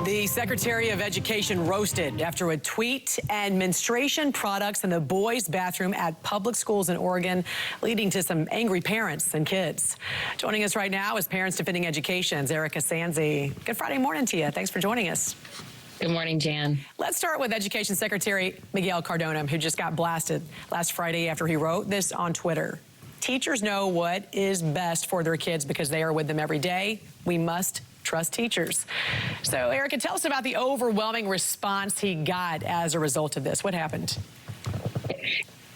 The Secretary of Education roasted after a tweet and menstruation products in the boys' bathroom at public schools in Oregon, leading to some angry parents and kids. Joining us right now is Parents Defending Education's Erika Sanzi. Good Friday morning to you. Thanks for joining us. Good morning, Jan. Let's start with Education Secretary Miguel Cardona, who just got blasted last Friday after he wrote this on Twitter. Teachers know what is best for their kids because they are with them every day. We must trust teachers. So, Erika, tell us about the overwhelming response he got as a result of this. What happened?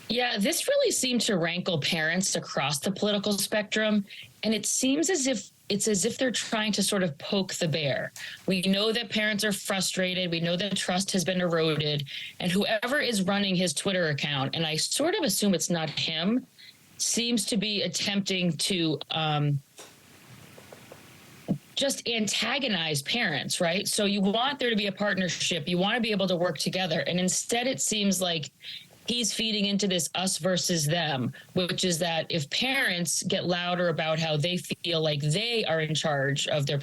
Yeah, this really seemed to rankle parents across the political spectrum, and it seems as if they're trying to sort of poke the bear. We know that parents are frustrated. We know that trust has been eroded, and whoever is running his Twitter account, and I sort of assume it's not him, seems to be attempting to just antagonize parents, right? So you want there to be a partnership. You want to be able to work together. And instead, it seems like he's feeding into this us versus them, which is that if parents get louder about how they feel like they are in charge of their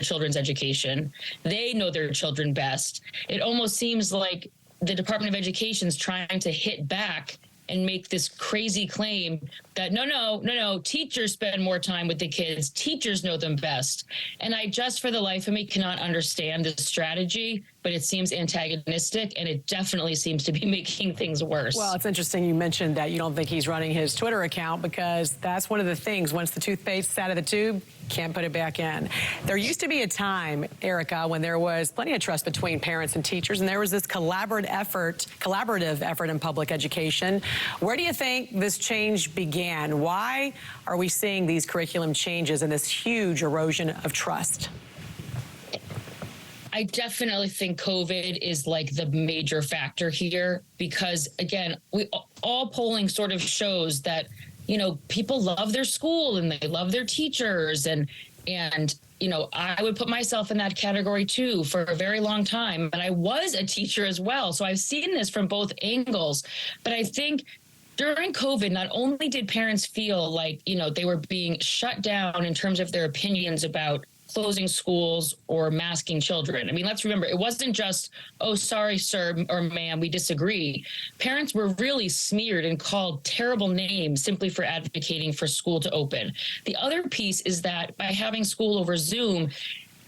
children's education, they know their children best. It almost seems like the Department of Education is trying to hit back and make this crazy claim that no, teachers spend more time with the kids. Teachers know them best. And I just, for the life of me, cannot understand the strategy, but it seems antagonistic, and it definitely seems to be making things worse. Well, it's interesting you mentioned that you don't think he's running his Twitter account, because that's one of the things. Once the toothpaste's out of the tube, can't put it back in. There used to be a time, Erika, when there was plenty of trust between parents and teachers, and there was this collaborative effort in public education. Where do you think this change began? Why are we seeing these curriculum changes and this huge erosion of trust? I definitely think COVID is like the major factor here, because again, all polling sort of shows that, you know, people love their school and they love their teachers, and you know, I would put myself in that category too for a very long time, and I was a teacher as well, so I've seen this from both angles. But I think during COVID, not only did parents feel like, you know, they were being shut down in terms of their opinions about closing schools or masking children. I mean, let's remember, it wasn't just, oh, sorry, sir or ma'am, we disagree. Parents were really smeared and called terrible names simply for advocating for school to open. The other piece is that by having school over Zoom,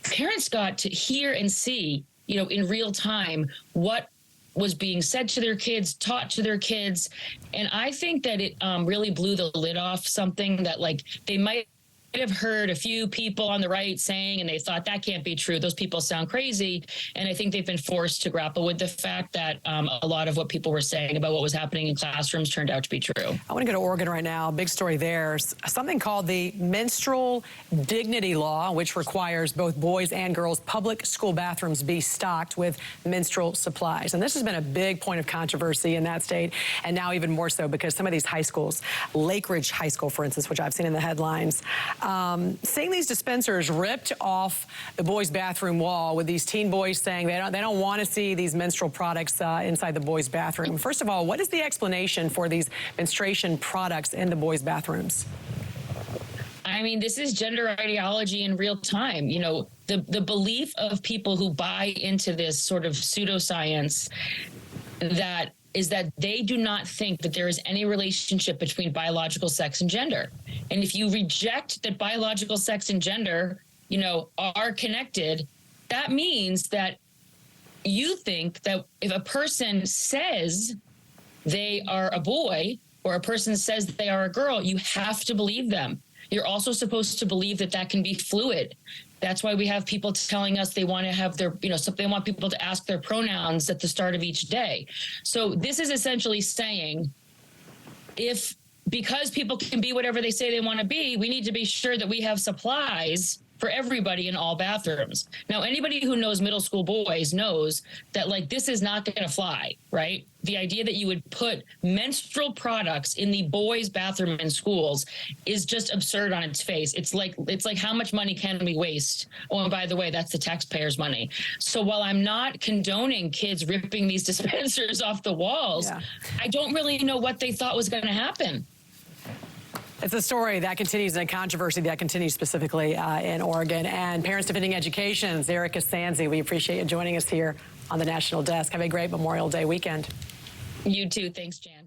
parents got to hear and see, you know, in real time what was being said to their kids, taught to their kids. And I think that it really blew the lid off something that, like, they might have heard a few people on the right saying, and they thought that can't be true. Those people sound crazy. And I think they've been forced to grapple with the fact that a lot of what people were saying about what was happening in classrooms turned out to be true. I want to go to Oregon right now. Big story there. Something called the Menstrual Dignity Law, which requires both boys and girls' public school bathrooms be stocked with menstrual supplies. And this has been a big point of controversy in that state, and now even more so because some of these high schools, Lake Ridge High School, for instance, which I've seen in the headlines, seeing these dispensers ripped off the boys' bathroom wall, with these teen boys saying they don't want to see these menstrual products inside the boys' bathroom. First of all, what is the explanation for these menstruation products in the boys' bathrooms? I mean, this is gender ideology in real time. You know, the belief of people who buy into this sort of pseudoscience that is that they do not think that there is any relationship between biological sex and gender. And if you reject that biological sex and gender, you know, are connected, that means that you think that if a person says they are a boy or a person says they are a girl, you have to believe them. You're also supposed to believe that that can be fluid. That's why we have people telling us they want to have their, you know, they want people to ask their pronouns at the start of each day. So this is essentially saying, because people can be whatever they say they want to be, we need to be sure that we have supplies for everybody in all bathrooms. Now, anybody who knows middle school boys knows that, like, this is not going to fly, right? The idea that you would put menstrual products in the boys' bathroom in schools is just absurd on its face. It's like how much money can we waste? Oh, and by the way, that's the taxpayers' money. So while I'm not condoning kids ripping these dispensers off the walls, I don't really know what they thought was going to happen. It's a story that continues and a controversy that continues specifically in Oregon. And Parents Defending Education's Erika Sanzi, we appreciate you joining us here on the National Desk. Have a great Memorial Day weekend. You too. Thanks, Jan.